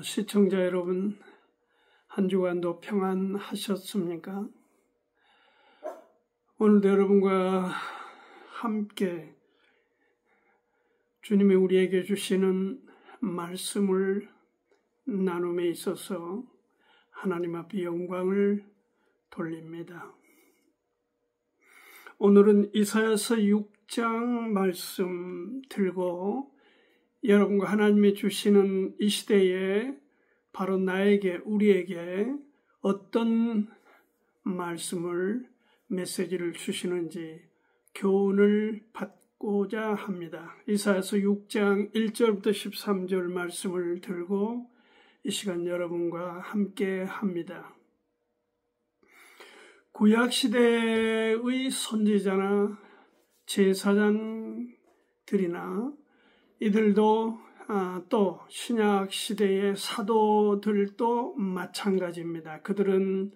시청자 여러분, 한 주간도 평안하셨습니까? 오늘도 여러분과 함께 주님이 우리에게 주시는 말씀을 나눔에 있어서 하나님 앞에 영광을 돌립니다. 오늘은 이사야서 6장 말씀 들고 여러분과 하나님이 주시는 이 시대에 바로 나에게, 우리에게 어떤 말씀을, 메시지를 주시는지 교훈을 받고자 합니다. 이사야서 6장 1절부터 13절 말씀을 들고 이 시간 여러분과 함께 합니다. 구약시대의 선지자나 제사장들이나 이들도 또 신약시대의 사도들도 마찬가지입니다. 그들은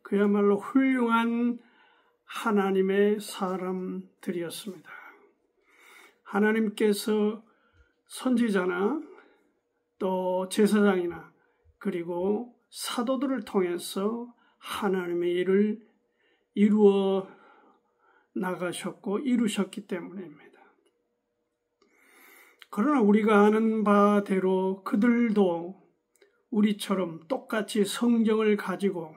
그야말로 훌륭한 하나님의 사람들이었습니다. 하나님께서 선지자나 또 제사장이나 그리고 사도들을 통해서 하나님의 일을 이루어 나가셨고 이루셨기 때문입니다. 그러나 우리가 아는 바대로 그들도 우리처럼 똑같이 성경을 가지고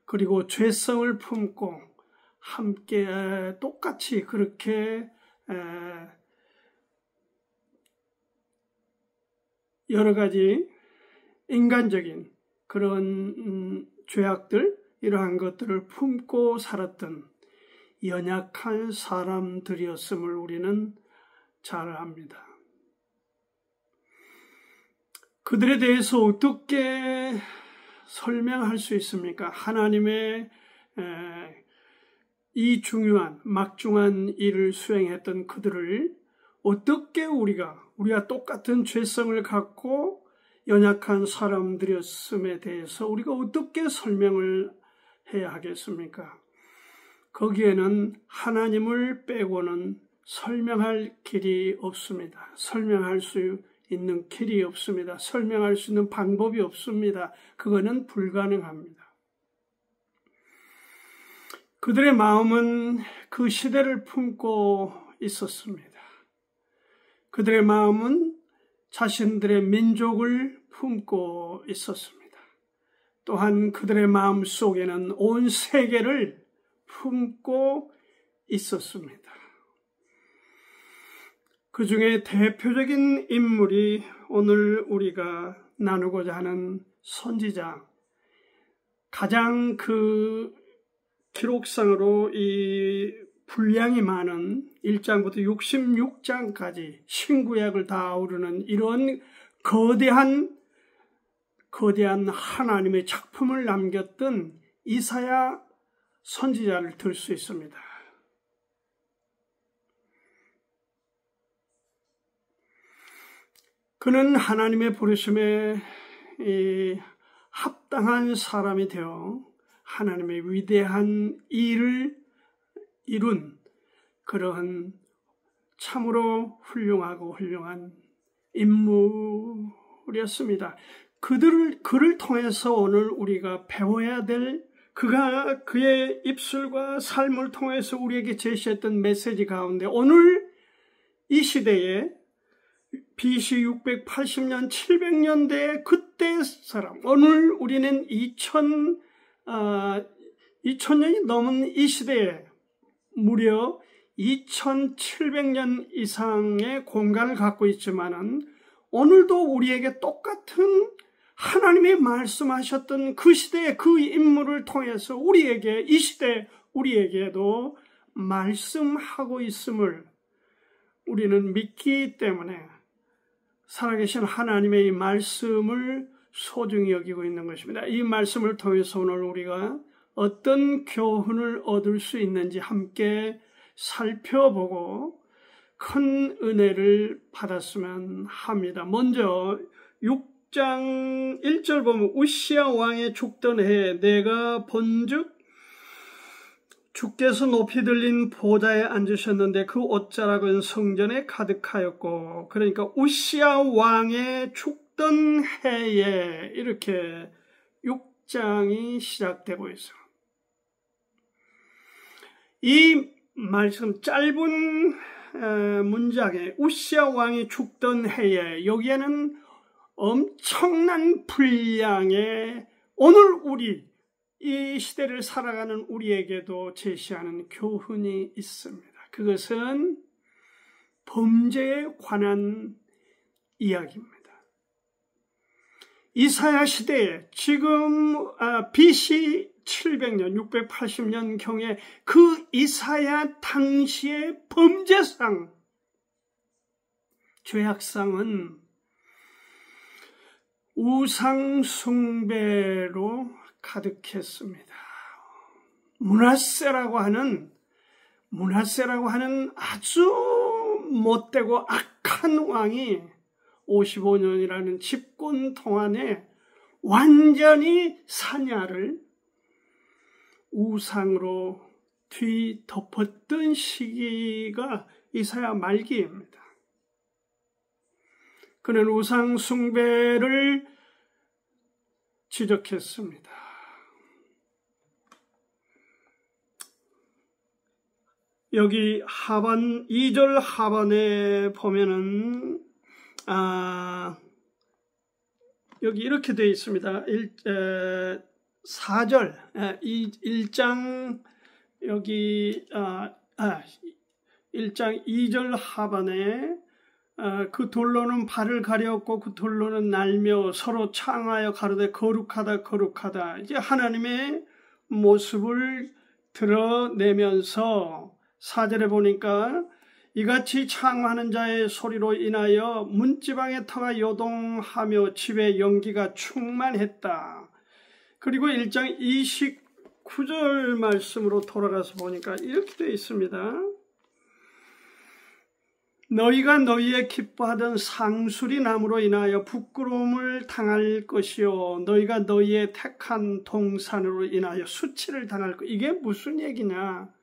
그리고 죄성을 품고 함께 똑같이 그렇게 여러 가지 인간적인 그런 죄악들, 이러한 것들을 품고 살았던 연약한 사람들이었음을 우리는 잘 압니다. 그들에 대해서 어떻게 설명할 수 있습니까? 하나님의 이 중요한 막중한 일을 수행했던 그들을 어떻게 우리가 똑같은 죄성을 갖고 연약한 사람들이었음에 대해서 우리가 어떻게 설명을 해야 하겠습니까? 거기에는 하나님을 빼고는 설명할 길이 없습니다. 설명할 수 있는 길이 없습니다. 설명할 수 있는 방법이 없습니다. 그거는 불가능합니다. 그들의 마음은 그 시대를 품고 있었습니다. 그들의 마음은 자신들의 민족을 품고 있었습니다. 또한 그들의 마음 속에는 온 세계를 품고 있었습니다. 그 중에 대표적인 인물이 오늘 우리가 나누고자 하는 선지자, 가장 그 기록상으로 이 분량이 많은 1장부터 66장까지 신구약을 다 아우르는 이런 거대한 하나님의 작품을 남겼던 이사야 선지자를 들 수 있습니다. 그는 하나님의 부르심에 합당한 사람이 되어 하나님의 위대한 일을 이룬 그러한 참으로 훌륭한 인물이었습니다. 그를 통해서 오늘 우리가 배워야 될 그의 입술과 삶을 통해서 우리에게 제시했던 메시지 가운데 오늘 이 시대에 BC 680년, 700년대 그때의 사람, 오늘 우리는 2000년이 넘은 이 시대에 무려 2700년 이상의 공간을 갖고 있지만은 오늘도 우리에게 똑같은 하나님의 말씀하셨던 그 시대의 그 인물을 통해서 우리에게, 이 시대 우리에게도 말씀하고 있음을 우리는 믿기 때문에 살아계신 하나님의 이 말씀을 소중히 여기고 있는 것입니다. 이 말씀을 통해서 오늘 우리가 어떤 교훈을 얻을 수 있는지 함께 살펴보고 큰 은혜를 받았으면 합니다. 먼저 6장 1절 보면 우시야 왕의 죽던 해에 내가 본즉 주께서 높이 들린 보좌에 앉으셨는데 그 옷자락은 성전에 가득하였고, 그러니까 우시야 왕의 죽던 죽던 해에 이렇게 6장이 시작되고 있어요. 이 말씀 짧은 문장에 우시야 왕이 죽던 해에 여기에는 엄청난 분량의 오늘 우리 이 시대를 살아가는 우리에게도 제시하는 교훈이 있습니다. 그것은 범죄에 관한 이야기입니다. 이사야 시대에 지금 BC 700년, 680년경에 그 이사야 당시의 범죄상, 죄악상은 우상 숭배로 가득했습니다. 므낫세라고 하는 아주 못되고 악한 왕이 55년이라는 집권 동안에 완전히 사냐를 우상으로 뒤덮었던 시기가 이사야 말기입니다. 그는 우상 숭배를 지적했습니다. 여기 하반 2절 하반에 보면은 여기 이렇게 되어 있습니다. 4절 1장 여기 1장 2절 하반에 그 돌로는 발을 가렸고 그 돌로는 날며 서로 창하여 가로되 거룩하다 거룩하다. 이제 하나님의 모습을 드러내면서 4절에 보니까 이같이 창하는 자의 소리로 인하여 문지방의 터가 요동하며 집에 연기가 충만했다. 그리고 1장 29절 말씀으로 돌아가서 보니까 이렇게 되어 있습니다. 너희가 너희의 기뻐하던 상수리 나무로 인하여 부끄러움을 당할 것이요 너희가 너희의 택한 동산으로 인하여 수치를 당할 것. 이게 무슨 얘기냐?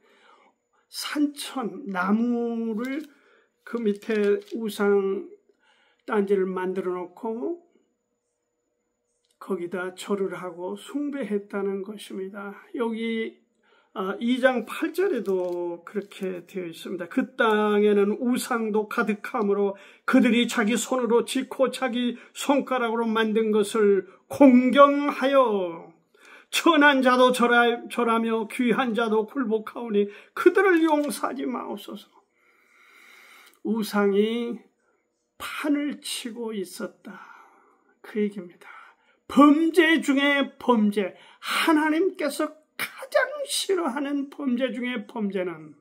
산천 나무를 그 밑에 우상 단지를 만들어 놓고 거기다 절을 하고 숭배했다는 것입니다. 여기 2장 8절에도 그렇게 되어 있습니다. 그 땅에는 우상도 가득하므로 그들이 자기 손으로 짓고 자기 손가락으로 만든 것을 공경하여 천한 자도 절하며 귀한 자도 굴복하오니 그들을 용서하지 마옵소서. 우상이 판을 치고 있었다. 그 얘기입니다. 범죄 중에 범죄, 하나님께서 가장 싫어하는 범죄 중에 범죄는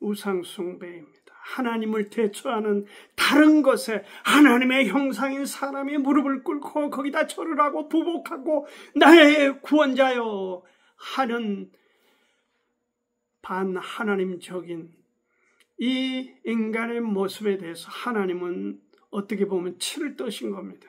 우상 숭배입니다. 하나님을 대처하는 다른 것에 하나님의 형상인 사람이 무릎을 꿇고 거기다 절을 하고 부복하고 나의 구원자여 하는 반하나님적인 이 인간의 모습에 대해서 하나님은 어떻게 보면 치를 떠신 겁니다.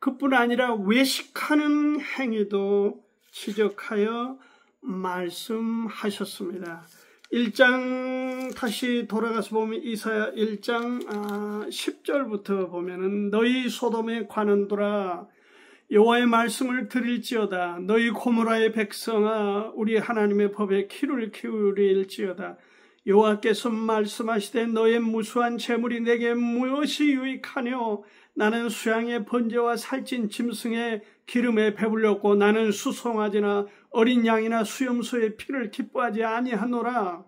그뿐 아니라 외식하는 행위도 지적하여 말씀하셨습니다. 1장 다시 돌아가서 보면 이사야 1장 10절부터 보면은 너희 소돔에 관한도라 여호와의 말씀을 들을지어다. 너희 고모라의 백성아 우리 하나님의 법에 귀를 기울일지어다. 여호와께서 말씀하시되 너의 무수한 재물이 내게 무엇이 유익하뇨? 나는 수양의 번제와 살찐 짐승의 기름에 배불렸고 나는 수송아지나 어린 양이나 수염소의 피를 기뻐하지 아니하노라.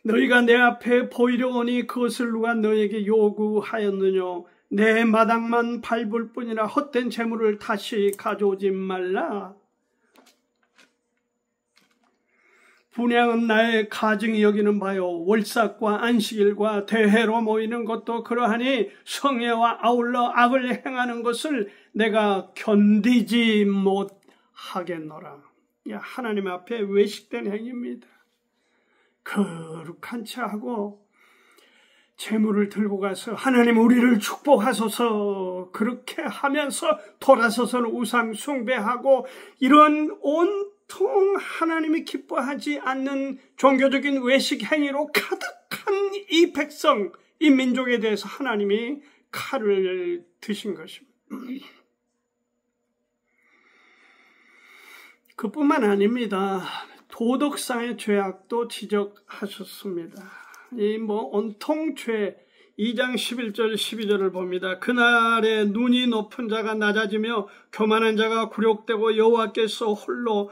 너희가 내 앞에 보이려 오니 그것을 누가 너에게 요구하였느뇨? 내 마당만 밟을 뿐이라 헛된 재물을 다시 가져오지 말라. 분향은 나의 가증이 여기는 바요 월삭과 안식일과 대회로 모이는 것도 그러하니 성회와 아울러 악을 행하는 것을 내가 견디지 못하겠노라. 하나님 앞에 외식된 행위입니다. 거룩한 체하고 재물을 들고 가서 하나님 우리를 축복하소서 그렇게 하면서 돌아서서는 우상 숭배하고 이런 온통 하나님이 기뻐하지 않는 종교적인 외식 행위로 가득한 이 백성, 이 민족에 대해서 하나님이 칼을 드신 것입니다. 그뿐만 아닙니다. 도덕상의 죄악도 지적하셨습니다. 이 온통 죄, 2장 11절 12절을 봅니다. 그날에 눈이 높은 자가 낮아지며 교만한 자가 굴욕되고 여호와께서 홀로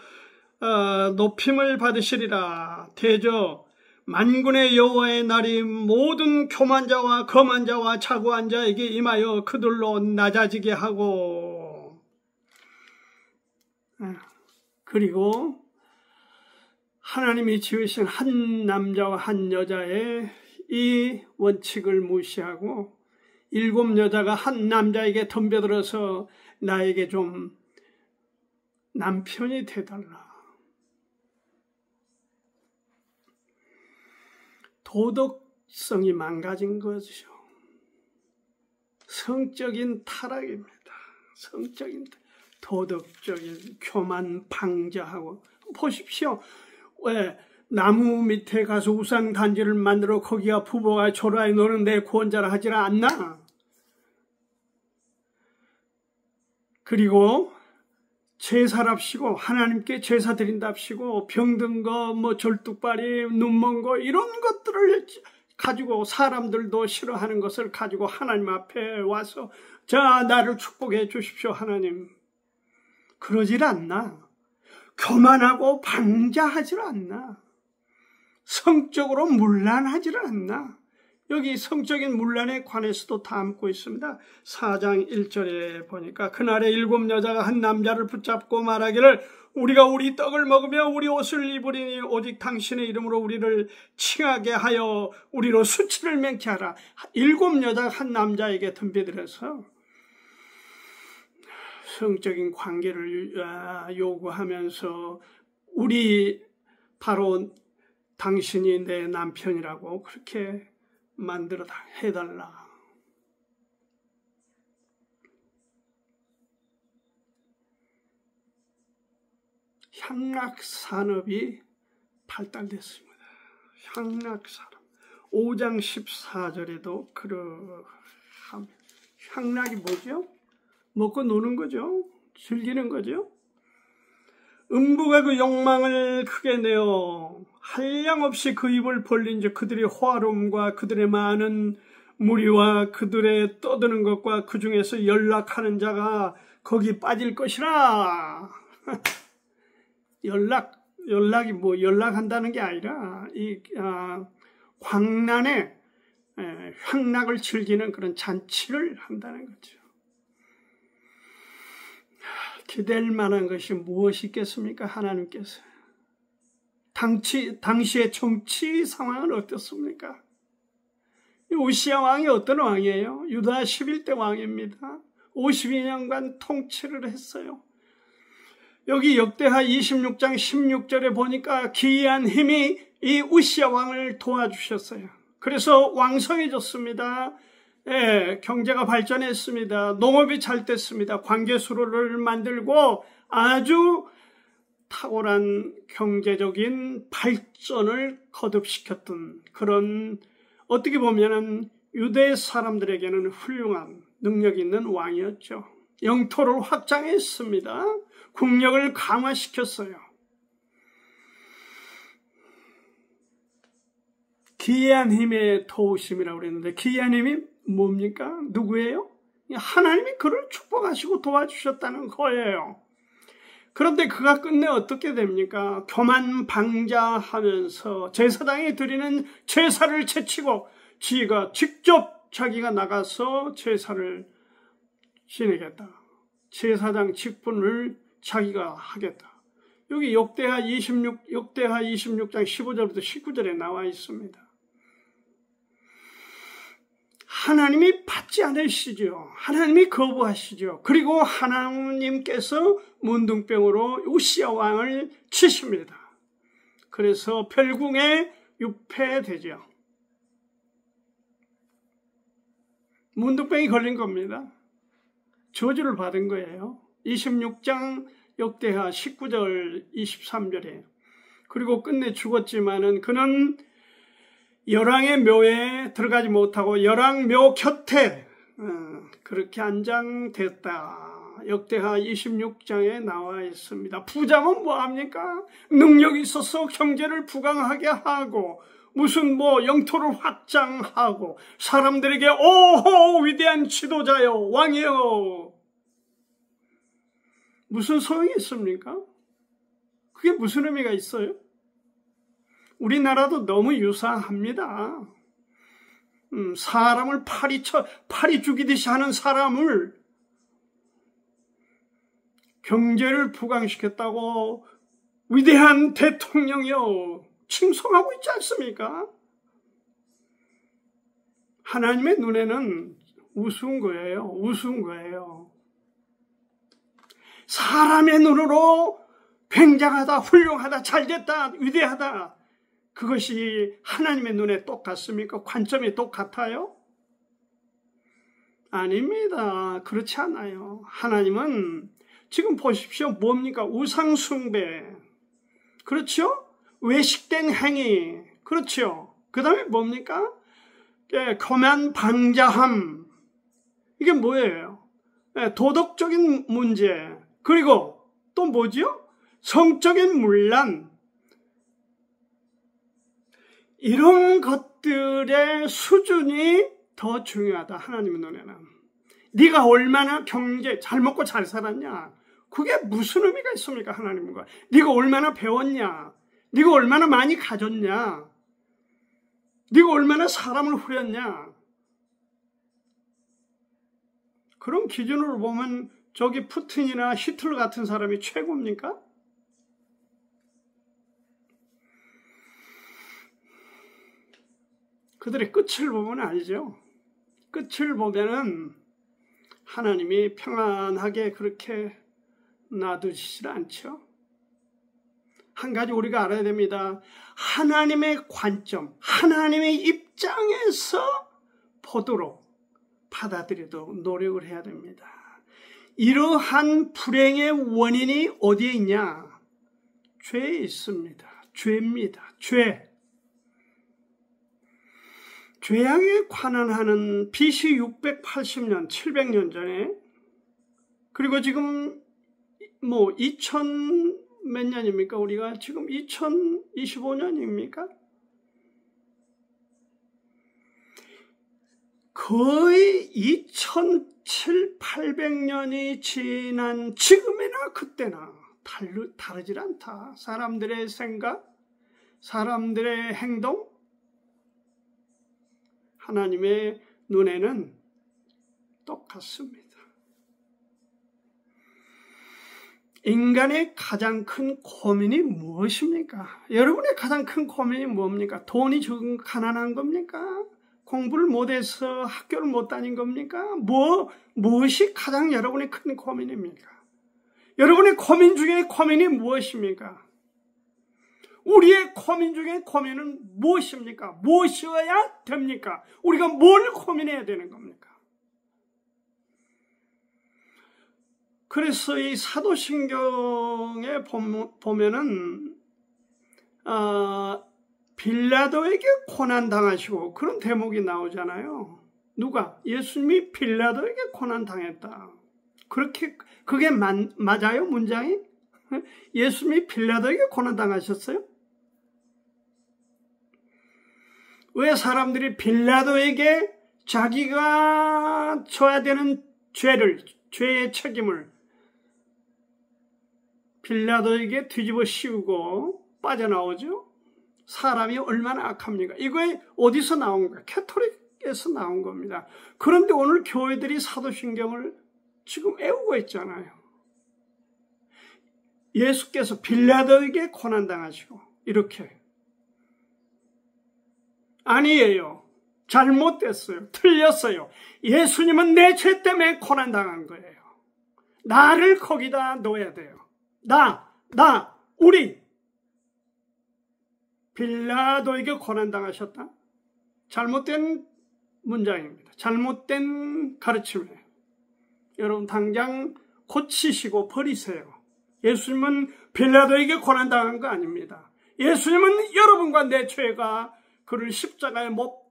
높임을 받으시리라. 대저 만군의 여호와의 날이 모든 교만 자와 거만 자와 자고한 자에게 임하여 그들로 낮아지게 하고, 그리고 하나님이 지으신 한 남자와 한 여자의 이 원칙을 무시하고 7 여자가 한 남자에게 덤벼들어서 나에게 좀 남편이 되달라. 도덕성이 망가진 것이죠. 성적인 타락입니다. 성적인 도덕적인 교만 방자하고. 보십시오. 왜 나무 밑에 가서 우상 단지를 만들어 거기가 부부가 조라에 노는 내 구원자라 하지 않나? 그리고 제사랍시고 하나님께 제사 드린답시고 병든 거, 절뚝발이, 눈먼 거 이런 것들을 가지고 사람들도 싫어하는 것을 가지고 하나님 앞에 와서 자, 나를 축복해 주십시오 하나님. 그러질 않나? 교만하고 방자하질 않나? 성적으로 문란하질 않나? 여기 성적인 문란에 관해서도 담고 있습니다. 4장 1절에 보니까 그날에 7 여자가 한 남자를 붙잡고 말하기를 우리가 우리 떡을 먹으며 우리 옷을 입으리니 오직 당신의 이름으로 우리를 칭하게 하여 우리로 수치를 맹케하라. 7 여자가 한 남자에게 덤벼들어서 성적인 관계를 요구하면서 우리 바로 당신이 내 남편이라고 그렇게 만들어 해달라. 향락산업이 발달됐습니다. 향락산업. 5장 14절에도 그러합니다. 향락이 뭐죠? 먹고 노는 거죠. 즐기는 거죠. 음부가 그 욕망을 크게 내어 한량없이 그 입을 벌린 즉 그들의 호화로움과 그들의 많은 무리와 그들의 떠드는 것과 그 중에서 연락하는 자가 거기 빠질 것이라. 연락이 연락한다는 게 아니라 이 광란에 향락을 즐기는 그런 잔치를 한다는 거죠. 기댈 만한 것이 무엇이 있겠습니까? 하나님께서. 당시의 정치 상황은 어떻습니까? 우시야 왕이 어떤 왕이에요? 유다 11대 왕입니다. 52년간 통치를 했어요. 여기 역대하 26장 16절에 보니까 기이한 힘이 이 우시야 왕을 도와주셨어요. 그래서 왕성해졌습니다. 경제가 발전했습니다. 농업이 잘 됐습니다. 관계수로를 만들고 아주 탁월한 경제적인 발전을 거듭시켰던 그런 어떻게 보면은 유대 사람들에게는 훌륭한 능력 있는 왕이었죠. 영토를 확장했습니다. 국력을 강화시켰어요. 기이한 힘의 도우심이라고 그랬는데 기이한 힘이 뭡니까? 누구예요? 하나님이 그를 축복하시고 도와주셨다는 거예요. 그런데 그가 끝내 어떻게 됩니까? 교만 방자하면서 제사장이 드리는 제사를 제치고 지가 직접 자기가 나가서 제사를 지내겠다. 제사장 직분을 자기가 하겠다. 여기 역대하 26장 15절부터 19절에 나와 있습니다. 하나님이 받지 않으시죠. 하나님이 거부하시죠. 그리고 하나님께서 문둥병으로 우시야 왕을 치십니다. 그래서 별궁에 유폐되죠. 문둥병이 걸린 겁니다. 저주를 받은 거예요. 26장 역대하 19절 23절에. 그리고 끝내 죽었지만은 그는 열왕의 묘에 들어가지 못하고 열왕 묘 곁에 그렇게 안장됐다. 역대하 26장에 나와 있습니다. 부자면 뭐합니까? 능력이 있어서 경제를 부강하게 하고 무슨 영토를 확장하고 사람들에게 오호 위대한 지도자요 왕이요, 무슨 소용이 있습니까? 그게 무슨 의미가 있어요? 우리나라도 너무 유사합니다. 사람을 파리 죽이듯이 하는 사람을 경제를 부강시켰다고 위대한 대통령이요 칭송하고 있지 않습니까? 하나님의 눈에는 우스운 거예요. 우스운 거예요. 사람의 눈으로 굉장하다, 훌륭하다, 잘됐다, 위대하다, 그것이 하나님의 눈에 똑같습니까? 관점이 똑같아요? 아닙니다. 그렇지 않아요. 하나님은 지금 보십시오. 뭡니까? 우상숭배. 그렇죠? 외식된 행위. 그렇죠? 그 다음에 뭡니까? 거만방자함. 이게 뭐예요? 도덕적인 문제. 그리고 또 뭐지요? 성적인 문란. 이런 것들의 수준이 더 중요하다. 하나님의 눈에는. 네가 얼마나 경제 잘 먹고 잘 살았냐? 그게 무슨 의미가 있습니까? 하나님과. 네가 얼마나 배웠냐? 네가 얼마나 많이 가졌냐? 네가 얼마나 사람을 후렸냐? 그런 기준으로 보면 저기 푸틴이나 히틀러 같은 사람이 최고입니까? 그들의 끝을 보면 알죠. 끝을 보면은 하나님이 평안하게 그렇게 놔두시질 않죠. 한 가지 우리가 알아야 됩니다. 하나님의 관점, 하나님의 입장에서 보도록 받아들이도록 노력을 해야 됩니다. 이러한 불행의 원인이 어디에 있냐? 죄에 있습니다. 죄입니다. 죄. 죄악에 관한하는 BC 680년, 700년 전에, 그리고 지금 2000 몇 년입니까? 우리가 지금 2025년입니까? 거의 2700~800년이 지난 지금이나 그때나 다르질 않다. 사람들의 생각, 사람들의 행동, 하나님의 눈에는 똑같습니다. 인간의 가장 큰 고민이 무엇입니까? 여러분의 가장 큰 고민이 뭡니까? 돈이 적은 가난한 겁니까? 공부를 못해서 학교를 못 다닌 겁니까? 무엇이 가장 여러분의 큰 고민입니까? 여러분의 고민 중에 고민이 무엇입니까? 우리의 고민 중에 고민은 무엇입니까? 무엇이어야 됩니까? 우리가 뭘 고민해야 되는 겁니까? 그래서 이 사도신경에 보면은 빌라도에게 고난당하시고 그런 대목이 나오잖아요. 누가? 예수님이 빌라도에게 고난당했다. 그게 맞아요? 문장이? 예수님이 빌라도에게 고난당하셨어요? 왜 사람들이 빌라도에게 자기가 져야 되는 죄의 책임을 빌라도에게 뒤집어 씌우고 빠져나오죠? 사람이 얼마나 악합니까? 이거에 어디서 나온 거야? 캐토릭에서 나온 겁니다. 그런데 오늘 교회들이 사도신경을 지금 애우고 있잖아요. 예수께서 빌라도에게 고난당하시고 이렇게. 아니에요. 잘못됐어요. 틀렸어요. 예수님은 내 죄 때문에 고난당한 거예요. 나를 거기다 놓아야 돼요. 우리. 빌라도에게 고난당하셨다? 잘못된 문장입니다. 잘못된 가르침이에요. 여러분 당장 고치시고 버리세요. 예수님은 빌라도에게 고난당한 거 아닙니다. 예수님은 여러분과 내 죄가 그를 십자가에 못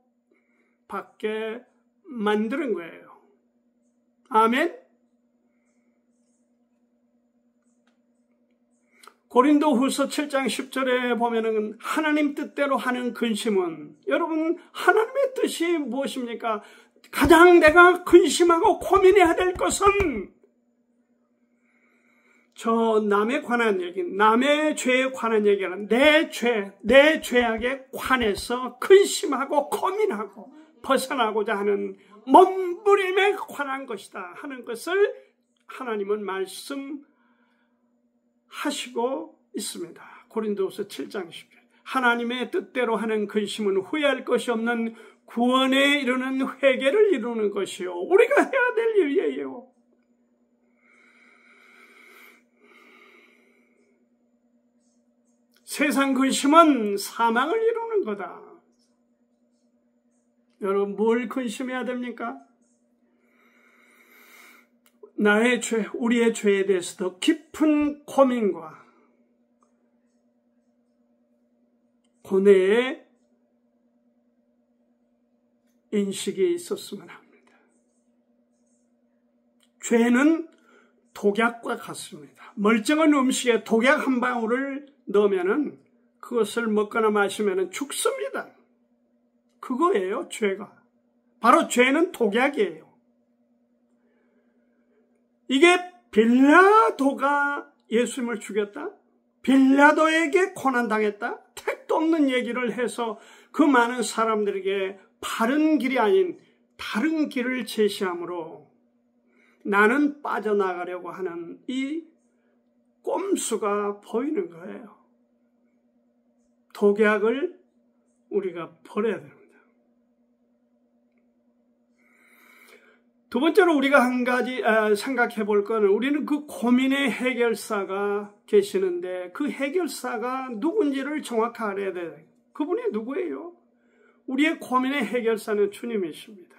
박게 만드는 거예요. 아멘. 고린도후서 7장 10절에 보면은 하나님 뜻대로 하는 근심은, 여러분 하나님의 뜻이 무엇입니까? 가장 내가 근심하고 고민해야 될 것은 저 남에 관한 얘기, 남의 죄에 관한 얘기가 내 죄악에 관해서 근심하고 고민하고 벗어나고자 하는 몸부림에 관한 것이다 하는 것을 하나님은 말씀하시고 있습니다. 고린도후서 7장 10절. 하나님의 뜻대로 하는 근심은 후회할 것이 없는 구원에 이르는 회개를 이루는 것이요, 우리가 해야 될 일이에요. 세상 근심은 사망을 이루는 거다. 여러분 뭘 근심해야 됩니까? 나의 죄, 우리의 죄에 대해서 더 깊은 고민과 고뇌의 인식이 있었으면 합니다. 죄는 독약과 같습니다. 멀쩡한 음식에 독약 한 방울을 넣으면은 그것을 먹거나 마시면은 죽습니다. 그거예요, 죄가. 바로 죄는 독약이에요. 이게 빌라도가 예수님을 죽였다? 빌라도에게 고난당했다? 택도 없는 얘기를 해서 그 많은 사람들에게 바른 길이 아닌 다른 길을 제시함으로 나는 빠져나가려고 하는 이 꼼수가 보이는 거예요. 독약을 우리가 버려야 됩니다. 두 번째로 우리가 한 가지 생각해 볼 거는, 우리는 그 고민의 해결사가 계시는데 그 해결사가 누군지를 정확히 알아야 돼요. 그분이 누구예요? 우리의 고민의 해결사는 주님이십니다.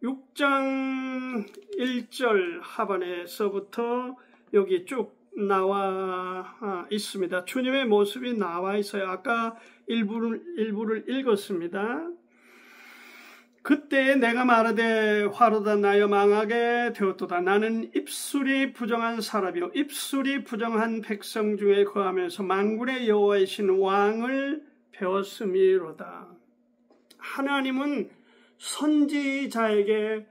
6장 1절 하반에서부터 여기 쭉 나와 있습니다. 주님의 모습이 나와 있어요. 아까 일부를 읽었습니다. 그때 내가 말하되 화로다 나여 망하게 되었도다. 나는 입술이 부정한 사람이요 입술이 부정한 백성 중에 거하면서 만군의 여호와이신 왕을 배웠음이로다. 하나님은 선지자에게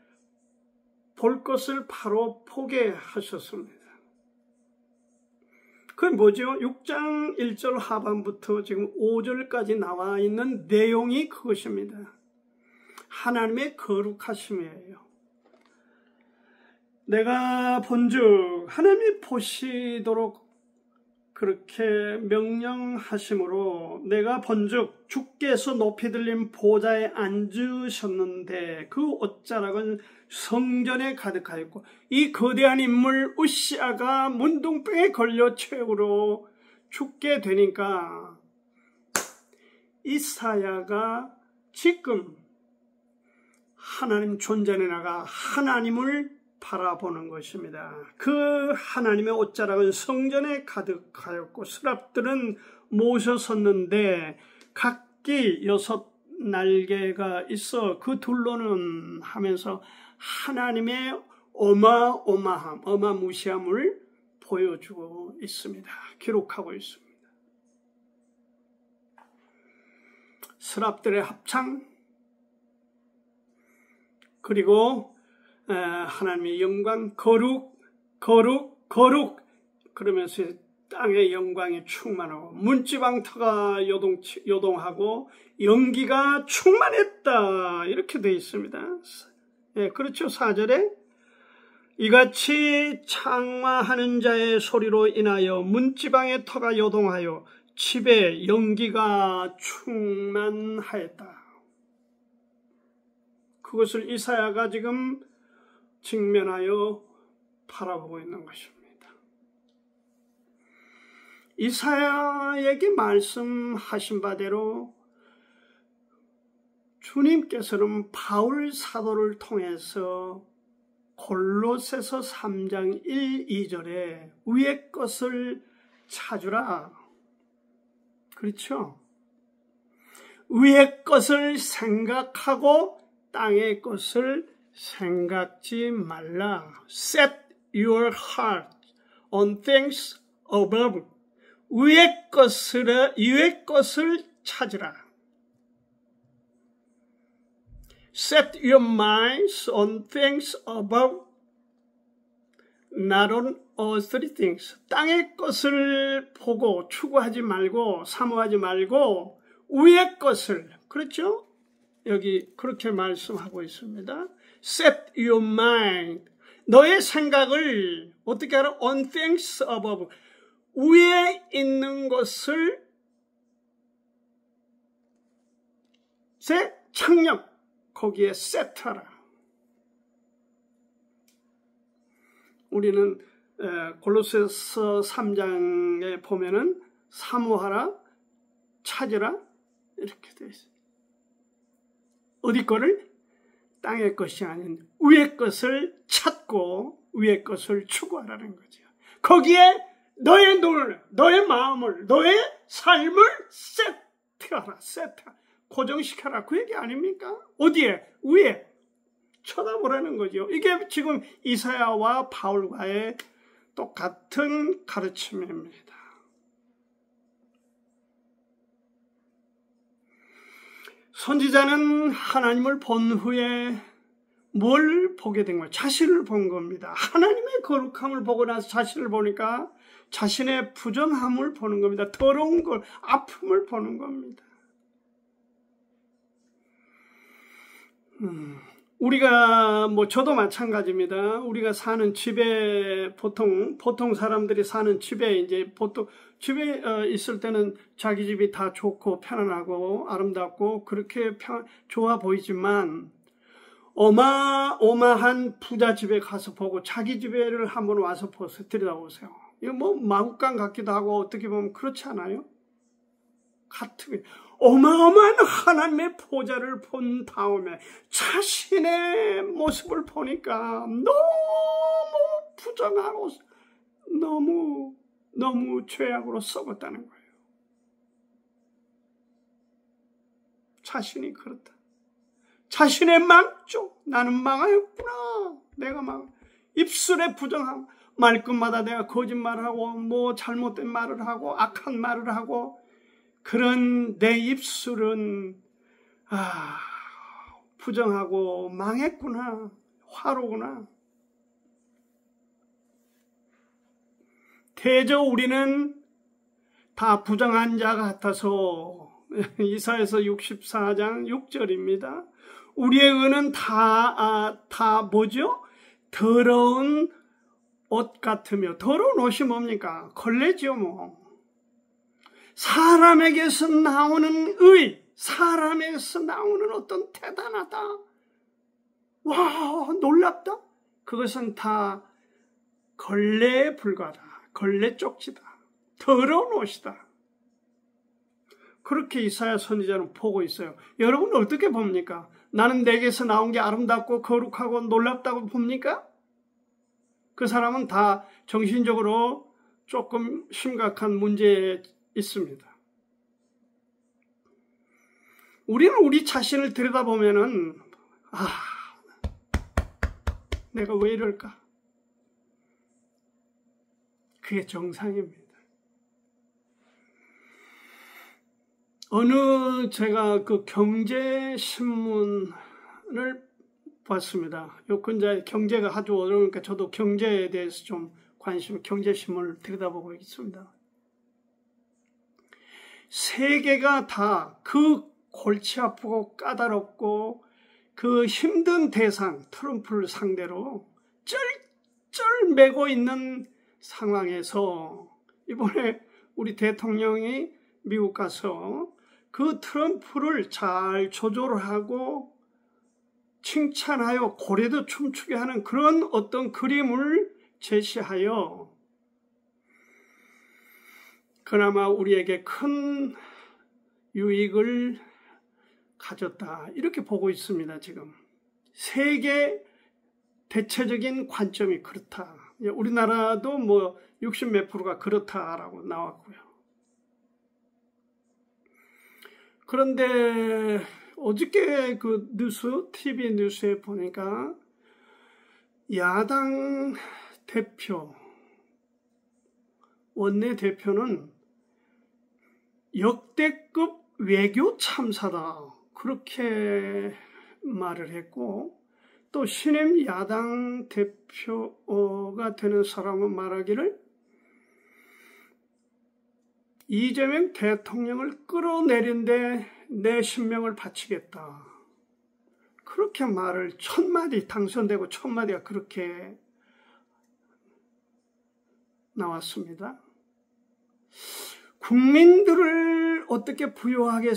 볼 것을 바로 포기하셨습니다. 그게 뭐죠? 6장 1절 하반부터 지금 5절까지 나와 있는 내용이 그것입니다. 하나님의 거룩하심이에요. 내가 본즉, 하나님이 보시도록 그렇게 명령하심으로 내가 본즉 주께서 높이 들린 보좌에 앉으셨는데 그 옷자락은 성전에 가득하였고 이 거대한 인물 우시아가 문둥병에 걸려 최후로 죽게 되니까 이사야가 지금 하나님 존전에 나가 하나님을 바라보는 것입니다. 그 하나님의 옷자락은 성전에 가득하였고 서랍들은 모셔 섰는데 각기 6 날개가 있어 그 둘로는 하면서 하나님의 어마어마함, 어마무시함을 보여주고 있습니다. 기록하고 있습니다. 서랍들의 합창, 그리고 하나님의 영광, 거룩, 거룩, 거룩 그러면서 땅의 영광이 충만하고 문지방터가 요동하고 연기가 충만했다 이렇게 되어 있습니다. 예, 그렇죠. 4절에 이같이 창화하는 자의 소리로 인하여 문지방의 터가 요동하여 집에 연기가 충만하였다. 그것을 이사야가 지금 직면하여 바라보고 있는 것입니다. 이사야에게 말씀하신 바대로 주님께서는 바울 사도를 통해서 골로새서 3장 1, 2절에 위의 것을 찾으라. 그렇죠? 위의 것을 생각하고 땅의 것을 생각지 말라. Set your heart on things above. 위의 것을 찾으라. Set your minds on things above, not on earthly things. 땅의 것을 보고 추구하지 말고 사모하지 말고 위의 것을, 그렇죠? 여기 그렇게 말씀하고 있습니다. Set your mind. 너의 생각을 어떻게 하라? On things above. 위에 있는 것을 창념, 거기에 세트하라. 우리는 골로새서 3장에 보면은 사모하라, 찾으라 이렇게 되어 있어요. 어디 거를? 땅의 것이 아닌 위의 것을 찾고 위의 것을 추구하라는 거죠. 거기에 너의 눈을, 너의 마음을, 너의 삶을 세트하라. 고정시켜라. 그 얘기 아닙니까? 어디에? 위에. 쳐다보라는 거죠. 이게 지금 이사야와 바울과의 똑같은 가르침입니다. 선지자는 하나님을 본 후에 뭘 보게 된 거예요? 자신을 본 겁니다. 하나님의 거룩함을 보고 나서 자신을 보니까 자신의 부정함을 보는 겁니다. 더러운 걸, 아픔을 보는 겁니다. 우리가 저도 마찬가지입니다. 우리가 사는 집에 보통 사람들이 사는 집에 이제 보통 집에 있을 때는 자기 집이 다 좋고 편안하고 아름답고 그렇게 좋아 보이지만 어마어마한 부자 집에 가서 보고 자기 집에를 한번 와서 보세요. 들여다보세요. 이거 마구간 같기도 하고 어떻게 보면 그렇지 않아요? 같은 어마어마한 하나님의 보좌를 본 다음에 자신의 모습을 보니까 너무 부정하고 너무 죄악으로 썩었다는 거예요. 자신이 그렇다. 자신의 망조, 나는 망하였구나. 내가 입술에 부정하고 말끝마다 내가 거짓말하고 잘못된 말을 하고 악한 말을 하고 그런 내 입술은 부정하고 망했구나. 화로구나. 대저 우리는 다 부정한 자 같아서 이사야서 64장 6절입니다. 우리의 의는 다 뭐죠? 더러운 옷 같으며, 더러운 옷이 뭡니까? 걸레죠 사람에게서 나오는 의, 사람에게서 나오는 어떤 대단하다, 와 놀랍다, 그것은 다 걸레에 불과하다. 걸레 쪽지다. 더러운 옷이다. 그렇게 이사야 선지자는 보고 있어요. 여러분 어떻게 봅니까? 나는 내게서 나온 게 아름답고 거룩하고 놀랍다고 봅니까? 그 사람은 다 정신적으로 조금 심각한 문제에 있습니다. 우리는 우리 자신을 들여다보면은 내가 왜 이럴까? 그게 정상입니다. 제가 그 경제신문을 봤습니다. 요 근자에 경제가 아주 어려우니까 저도 경제에 대해서 좀 경제신문을 들여다보고 있습니다. 세계가 다 그 골치 아프고 까다롭고 그 힘든 대상, 트럼프를 상대로 쩔쩔 매고 있는 상황에서 이번에 우리 대통령이 미국 가서 그 트럼프를 잘 조절을 하고 칭찬하여 고래도 춤추게 하는 그런 어떤 그림을 제시하여 그나마 우리에게 큰 유익을 가졌다. 이렇게 보고 있습니다. 지금 세계 대체적인 관점이 그렇다. 우리나라도 60몇 %가 그렇다라고 나왔고요. 그런데 어저께 그 TV 뉴스에 보니까 야당 대표, 원내대표는 역대급 외교 참사다, 그렇게 말을 했고, 또 신임 야당 대표가 되는 사람은 말하기를 이재명 대통령을 끌어내린데 내 신명을 바치겠다, 그렇게 말을 첫마디, 당선되고 첫마디가 그렇게 나왔습니다. 국민들을 어떻게 부유하게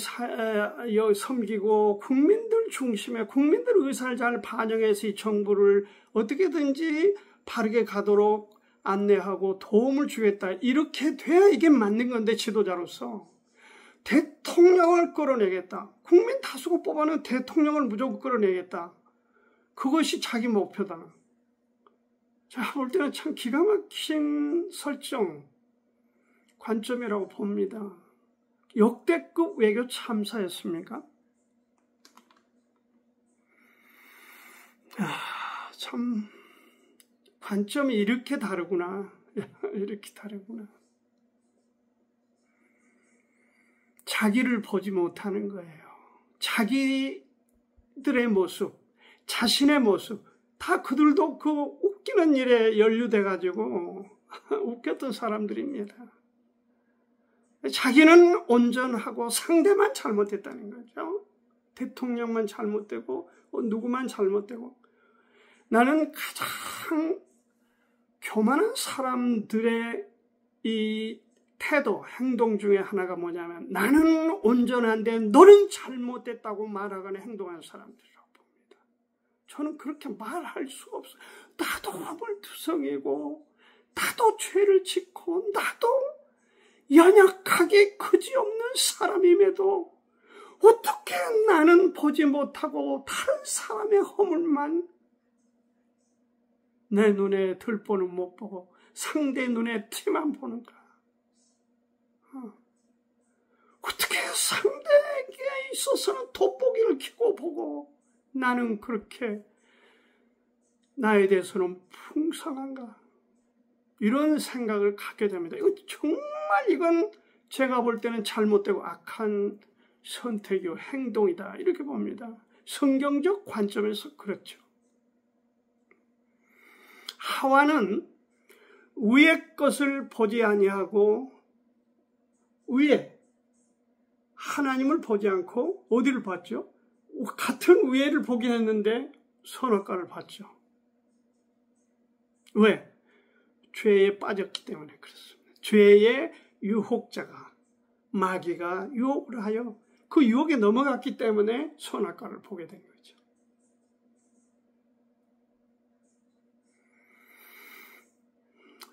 섬기고 국민들 중심에 국민들 의사를 잘 반영해서 이 정부를 어떻게든지 바르게 가도록 안내하고 도움을 주겠다, 이렇게 돼야 이게 맞는 건데, 지도자로서 대통령을 끌어내겠다, 국민 다수가 뽑아낸 대통령을 무조건 끌어내겠다, 그것이 자기 목표다. 제가 볼 때는 참 기가 막힌 설정, 관점이라고 봅니다. 역대급 외교 참사였습니까? 참 관점이 이렇게 다르구나. 이렇게 다르구나. 자기를 보지 못하는 거예요. 자기들의 모습, 자신의 모습, 다 그들도 그 웃기는 일에 연루돼가지고 웃겼던 사람들입니다. 자기는 온전하고 상대만 잘못했다는 거죠. 대통령만 잘못되고 누구만 잘못되고. 나는 가장 교만한 사람들의 이 태도, 행동 중에 하나가 뭐냐면, 나는 온전한데 너는 잘못됐다고 말하거나 행동하는 사람들이라고 봅니다. 저는 그렇게 말할 수가 없어요. 나도 허물투성이고 나도 죄를 짓고 나도 연약하게 그지없는 사람임에도 어떻게 나는 보지 못하고 다른 사람의 허물만 내 눈에 들보는 못 보고 상대 눈에 티만 보는가? 어떻게 상대에게 있어서는 돋보기를 켜고 보고 나는 그렇게 나에 대해서는 풍성한가? 이런 생각을 갖게 됩니다. 이건 제가 볼 때는 잘못되고 악한 선택이요, 행동이다, 이렇게 봅니다. 성경적 관점에서 그렇죠. 하와는 위의 것을 보지 아니하고 위에 하나님을 보지 않고 어디를 봤죠? 같은 위에를 보긴 했는데 선악과를 봤죠. 왜? 죄에 빠졌기 때문에 그렇습니다. 죄의 유혹자가, 마귀가 유혹을 하여 그 유혹에 넘어갔기 때문에 선악과를 보게 된 거죠.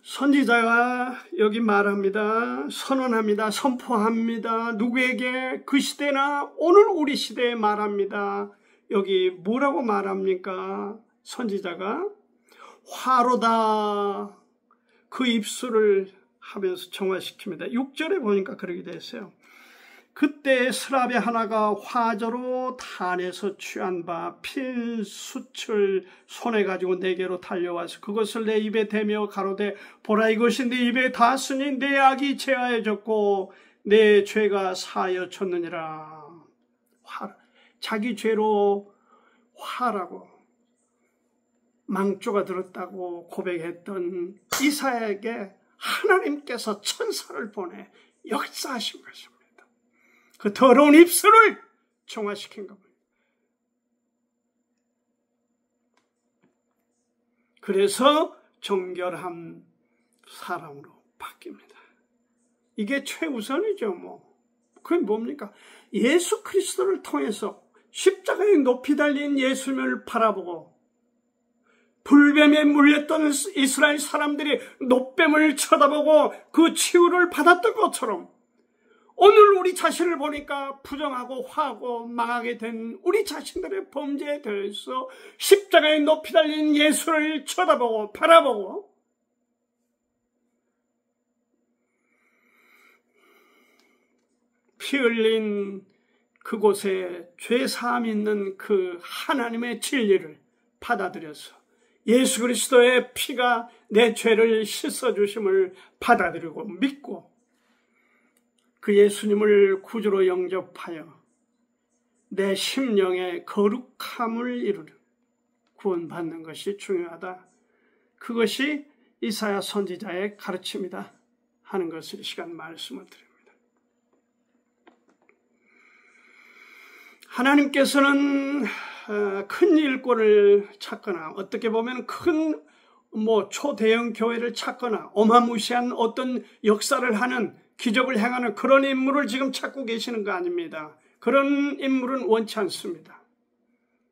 선지자가 여기 말합니다. 선언합니다. 선포합니다. 누구에게? 그 시대나 오늘 우리 시대에 말합니다. 여기 뭐라고 말합니까? 선지자가 화로다, 그 입술을 하면서 정화시킵니다. 6절에 보니까 그렇게 됐어요. 그때 스라비 하나가 화저로 탄에서 취한 바 핀 숯을 손에 가지고 내게로 달려와서 그것을 내 입에 대며 가로되, 보라, 이것이 내 입에 닿았으니 내 악이 제하여졌고 내 죄가 사하여졌느니라. 자기 죄로 화라고 망조가 들었다고 고백했던 이사야에게 하나님께서 천사를 보내 역사하신 것입니다. 그 더러운 입술을 정화시킨 겁니다. 그래서 정결한 사람으로 바뀝니다. 이게 최우선이죠. 그게 뭡니까? 예수 그리스도를 통해서 십자가에 높이 달린 예수님을 바라보고 불뱀에 물렸던 이스라엘 사람들이 노뱀을 쳐다보고 그 치유를 받았던 것처럼 오늘 우리 자신을 보니까 부정하고 화하고 망하게 된 우리 자신들의 범죄에 대해서 십자가에 높이 달린 예수를 쳐다보고 바라보고 피 흘린 그곳에 죄사함 있는 그 하나님의 진리를 받아들여서 예수 그리스도의 피가 내 죄를 씻어주심을 받아들이고 믿고 그 예수님을 구주로 영접하여 내 심령의 거룩함을 이루는 구원받는 것이 중요하다. 그것이 이사야 선지자의 가르침이다 하는 것을 이 시간 말씀을 드립니다. 하나님께서는 큰 일꾼을 찾거나 어떻게 보면 큰 초대형 교회를 찾거나 어마무시한 어떤 역사를 하는 기적을 행하는 그런 인물을 지금 찾고 계시는 거 아닙니다. 그런 인물은 원치 않습니다.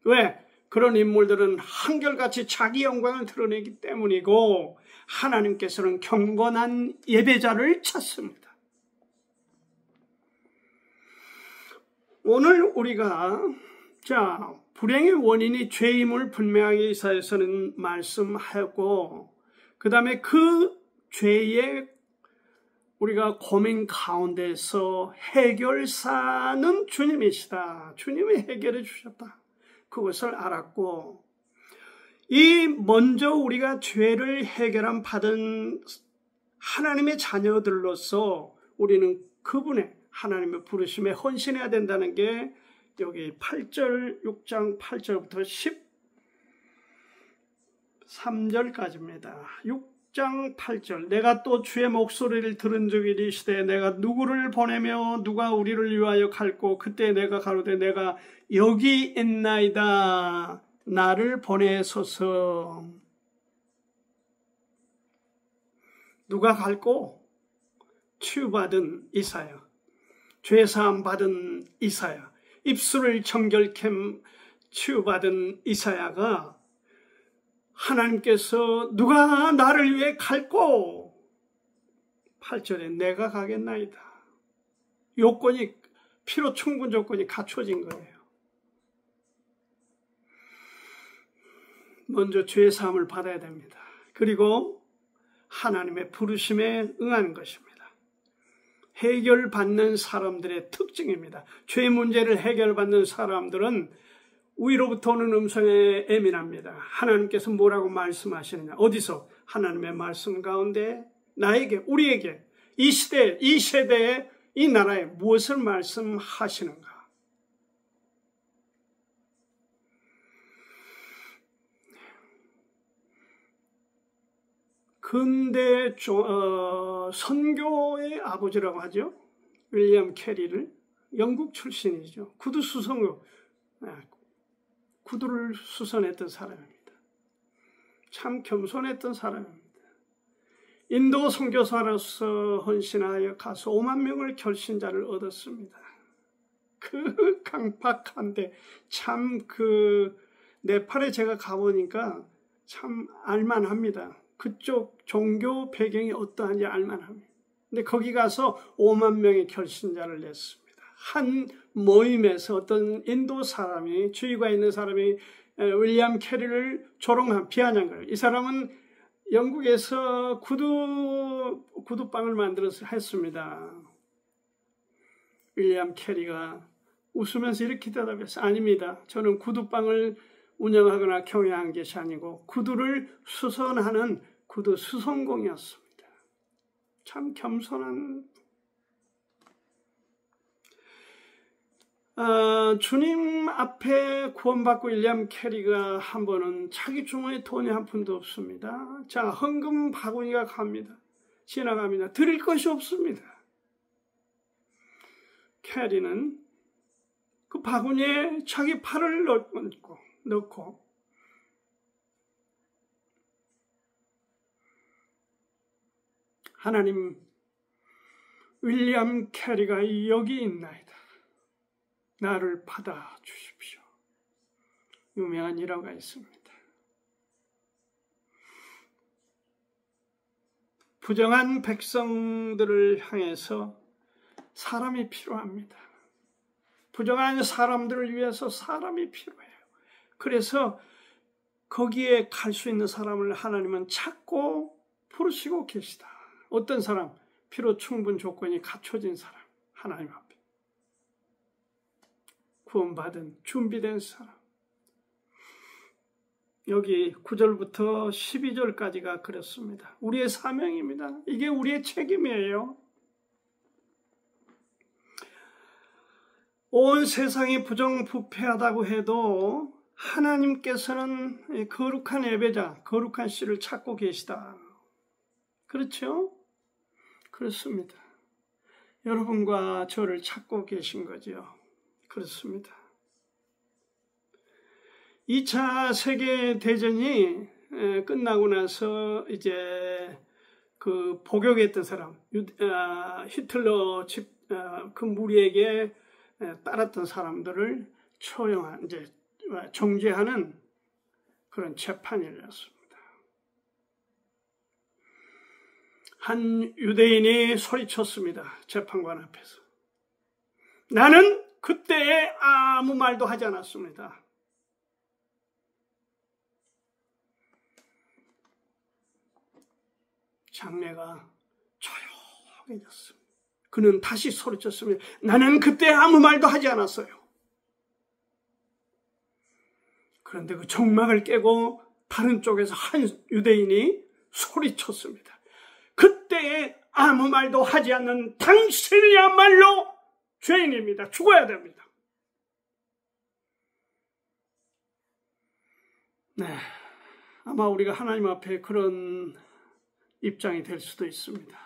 왜? 그런 인물들은 한결같이 자기 영광을 드러내기 때문이고 하나님께서는 경건한 예배자를 찾습니다. 오늘 우리가 불행의 원인이 죄임을 분명하게 이사야서는 말씀하였고 그 다음에 그 죄의 우리가 고민 가운데서 해결사는 주님이시다. 주님이 해결해 주셨다. 그것을 알았고 먼저 우리가 죄를 해결함 받은 하나님의 자녀들로서 우리는 그분의 하나님의 부르심에 헌신해야 된다는 게 여기 8절, 6장 8절부터 13절까지입니다. 6장 8절 내가 또 주의 목소리를 들은 적이 이르시되 내가 누구를 보내며 누가 우리를 위하여 갈고 그때 내가 가로되 내가 여기 있나이다 나를 보내소서. 누가 갈고? 치유받은 이사야, 죄사함 받은 이사야, 입술을 정결케 치유받은 이사야가 하나님께서 누가 나를 위해 갈고 8절에 내가 가겠나이다. 요건이 필요 충분 조건이 갖춰진 거예요. 먼저 죄사함을 받아야 됩니다. 그리고 하나님의 부르심에 응하는 것입니다. 해결받는 사람들의 특징입니다. 죄 문제를 해결받는 사람들은 위로부터 오는 음성에 예민합니다. 하나님께서 뭐라고 말씀하시느냐? 어디서? 하나님의 말씀 가운데 나에게, 우리에게, 이 시대에, 이 세대에, 이 나라에 무엇을 말씀하시는가? 근대 선교의 아버지라고 하죠. 윌리엄 캐리를, 영국 출신이죠. 구두 수선교, 구두를 수선했던 사람입니다. 참 겸손했던 사람입니다. 인도 선교사로서 헌신하여 가서 5만 명을 결신자를 얻었습니다. 그 강팍한데 참 네팔에 제가 가보니까 참 알만합니다. 그쪽 종교 배경이 어떠한지 알만합니다. 근데 거기 가서 5만 명의 결신자를 냈습니다. 한 모임에서 어떤 인도 사람이, 주의가 있는 사람이 윌리엄 캐리를 비하한 거예요. 이 사람은 영국에서 구두방을 만들어서 했습니다. 윌리엄 캐리가 웃으면서 이렇게 대답했어요. 아닙니다. 저는 구두방을 운영하거나 경영한 것이 아니고 구두를 수선하는 구두 수선공이었습니다. 참 겸손한 주님 앞에 구원받고 윌리엄 캐리가 한 번은 자기 주머니에 돈이 한 푼도 없습니다. 자, 헌금 바구니가 갑니다. 지나갑니다. 드릴 것이 없습니다. 캐리는 그 바구니에 자기 팔을 넣고 하나님, 윌리엄 캐리가 여기 있나이다. 나를 받아주십시오. 유명한 일화가 있습니다. 부정한 백성들을 향해서 사람이 필요합니다. 부정한 사람들을 위해서 사람이 필요해요. 그래서 거기에 갈 수 있는 사람을 하나님은 찾고 부르시고 계시다. 어떤 사람? 필요 충분 조건이 갖춰진 사람. 하나님 앞에. 구원받은 준비된 사람. 여기 9절부터 12절까지가 그렇습니다. 우리의 사명입니다. 이게 우리의 책임이에요. 온 세상이 부정부패하다고 해도 하나님께서는 거룩한 예배자, 거룩한 씨를 찾고 계시다. 그렇죠? 그렇습니다. 여러분과 저를 찾고 계신 거죠. 그렇습니다. 2차 세계대전이 끝나고 나서 이제 그 복역했던 사람, 히틀러 그 무리에게 따랐던 사람들을 처형한, 이제 정죄하는 그런 재판이었습니다. 한 유대인이 소리쳤습니다. 재판관 앞에서. 나는 그때에 아무 말도 하지 않았습니다. 장례가 조용해졌습니다. 그는 다시 소리쳤습니다. 나는 그때 아무 말도 하지 않았어요. 그런데 그 정막을 깨고 다른 쪽에서 한 유대인이 소리쳤습니다. 그때에 아무 말도 하지 않는 당신이야말로 죄인입니다. 죽어야 됩니다. 네, 아마 우리가 하나님 앞에 그런 입장이 될 수도 있습니다.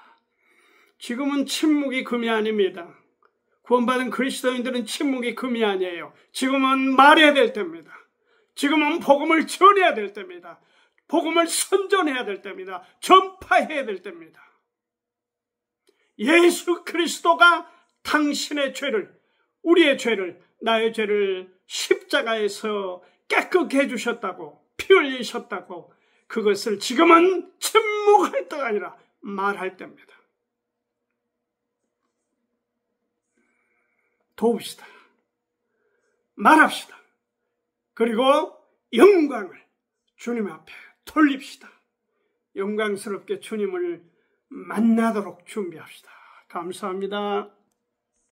지금은 침묵이 금이 아닙니다. 구원받은 그리스도인들은 침묵이 금이 아니에요. 지금은 말해야 될 때입니다. 지금은 복음을 전해야 될 때입니다. 복음을 선전해야 될 때입니다. 전파해야 될 때입니다. 예수 그리스도가 당신의 죄를, 우리의 죄를, 나의 죄를 십자가에서 깨끗게 해주셨다고, 피 흘리셨다고, 그것을 지금은 침묵할 때가 아니라 말할 때입니다. 도웁시다. 말합시다. 그리고 영광을 주님 앞에 돌립시다. 영광스럽게 주님을 만나도록 준비합시다. 감사합니다.